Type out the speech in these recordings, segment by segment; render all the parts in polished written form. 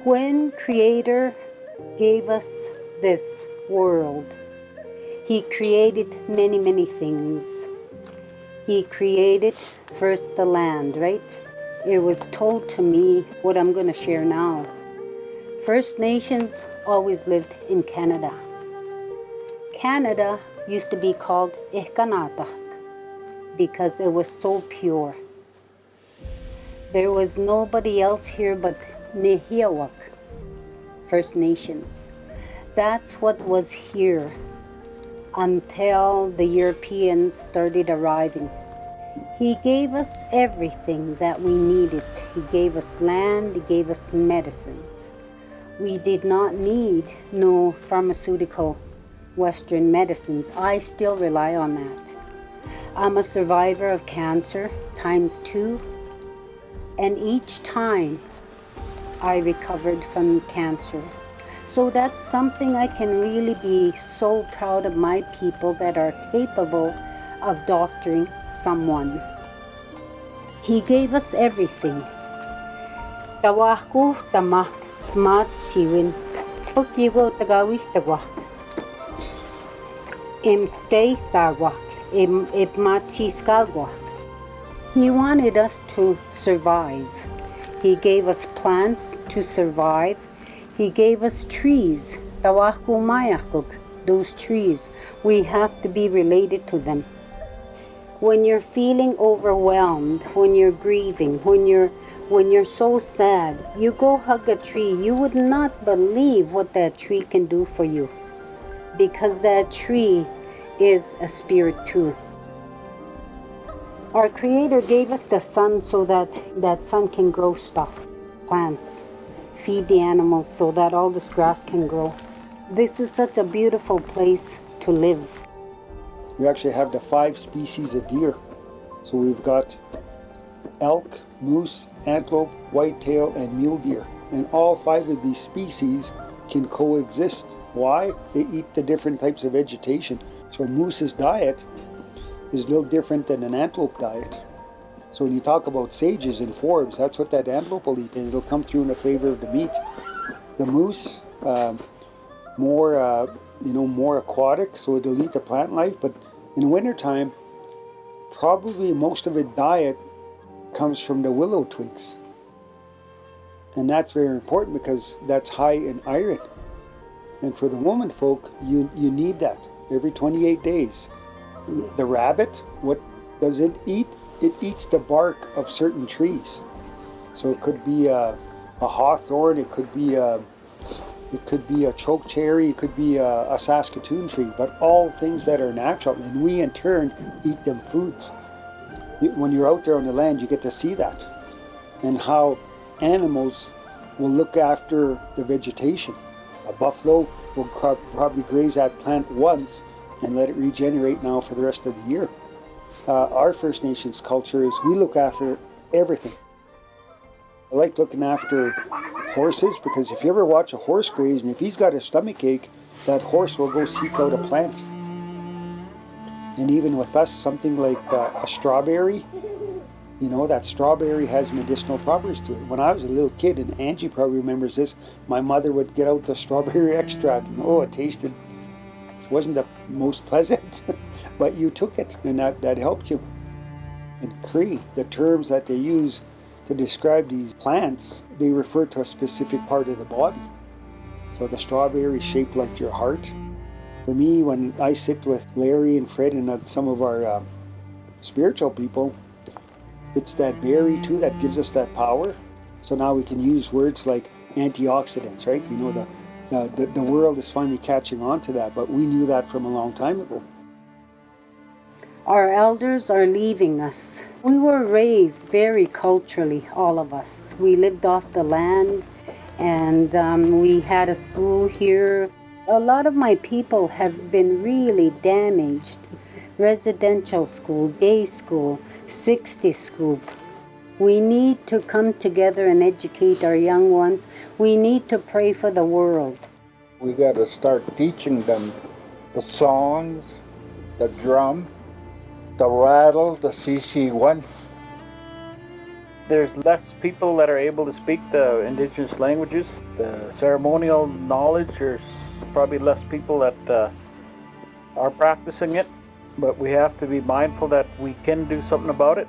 When Creator gave us this world, He created many, many things. He created first the land, right? It was told to me what I'm going to share now. First Nations always lived in Canada. Canada used to be called Nekaneet because it was so pure. There was nobody else here but Nehiawak, First Nations. That's what was here until the Europeans started arriving. He gave us everything that we needed. He gave us land, He gave us medicines. We did not need no pharmaceutical Western medicines. I still rely on that. I'm a survivor of cancer ×2, and each time I recovered from cancer. So that's something I can really be so proud of my people that are capable of doctoring someone. He gave us everything. Tawaku tamak mat siwin pagkiwo tagawi tagwak. Stay tagwak mat siskagwak. He wanted us to survive. He gave us plants to survive. He gave us trees. Tawaku mayakuk. Those trees, we have to be related to them. When you're feeling overwhelmed, when you're grieving, when you're so sad, you go hug a tree. You would not believe what that tree can do for you, because that tree is a spirit too. Our Creator gave us the sun so that that sun can grow stuff, plants, feed the animals so that all this grass can grow. This is such a beautiful place to live. We actually have the 5 species of deer. So we've got elk, moose, antelope, whitetail, and mule deer. And all 5 of these species can coexist. Why? They eat the different types of vegetation. So a moose's diet is a little different than an antelope diet. So when you talk about sages and forbs, that's what that antelope will eat, and it'll come through in the flavor of the meat. The moose, more aquatic, so it'll eat the plant life, but in the wintertime, probably most of its diet comes from the willow twigs. And that's very important because that's high in iron. And for the woman folk, you need that every 28 days. The rabbit, what does it eat? It eats the bark of certain trees. So it could be a hawthorn, it could be a chokecherry, it could be a Saskatoon tree, but all things that are natural, and we in turn eat them foods. When you're out there on the land, you get to see that, and how animals will look after the vegetation. A buffalo will probably graze that plant once and let it regenerate now for the rest of the year. Our First Nations culture is we look after everything. I like looking after horses because if you ever watch a horse graze, and if he's got a stomach ache, that horse will go seek out a plant. And even with us, something like a strawberry, that strawberry has medicinal properties to it. When I was a little kid, and Angie probably remembers this, my mother would get out the strawberry extract, and it wasn't the most pleasant, but you took it, and that helped you. And Cree, the terms that they use to describe these plants, they refer to a specific part of the body. So the strawberry is shaped like your heart. For me, when I sit with Larry and Fred and some of our spiritual people, it's that berry too that gives us that power. So now we can use words like antioxidants, right? The world is finally catching on to that, but we knew that from a long time ago. Our elders are leaving us. We were raised very culturally, all of us. We lived off the land, and we had a school here. A lot of my people have been really damaged. Residential school, day school, 60 school. We need to come together and educate our young ones. We need to pray for the world. We got to start teaching them the songs, the drum, the rattle, the CC1. There's less people that are able to speak the indigenous languages. The ceremonial knowledge, there's probably less people that are practicing it, but we have to be mindful that we can do something about it.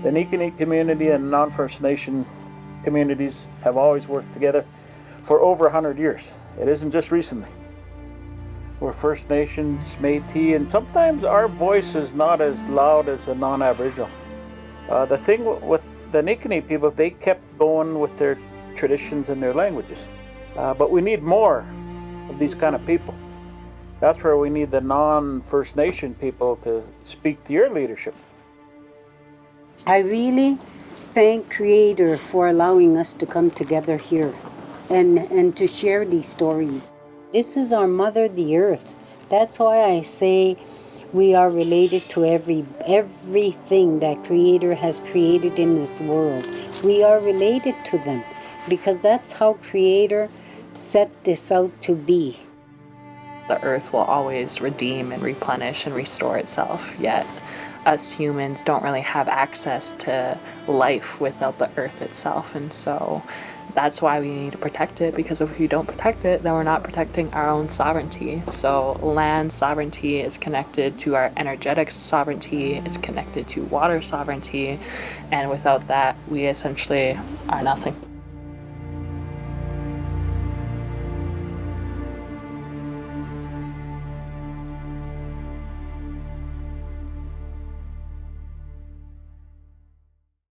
The Nekaneet community and non-First Nation communities have always worked together for over 100 years. It isn't just recently. We're First Nations, Métis, and sometimes our voice is not as loud as a non-Aboriginal. The thing with the Nekaneet people, they kept going with their traditions and their languages. But we need more of these kind of people. That's where we need the non-First Nation people to speak to your leadership. I really thank Creator for allowing us to come together here and to share these stories. This is our mother, the earth. That's why I say we are related to everything that Creator has created in this world. We are related to them because that's how Creator set this out to be. The earth will always redeem and replenish and restore itself, yet us humans don't really have access to life without the earth itself, and so that's why we need to protect it, because if we don't protect it, then we're not protecting our own sovereignty. So land sovereignty is connected to our energetic sovereignty, it's connected to water sovereignty, and without that, we essentially are nothing.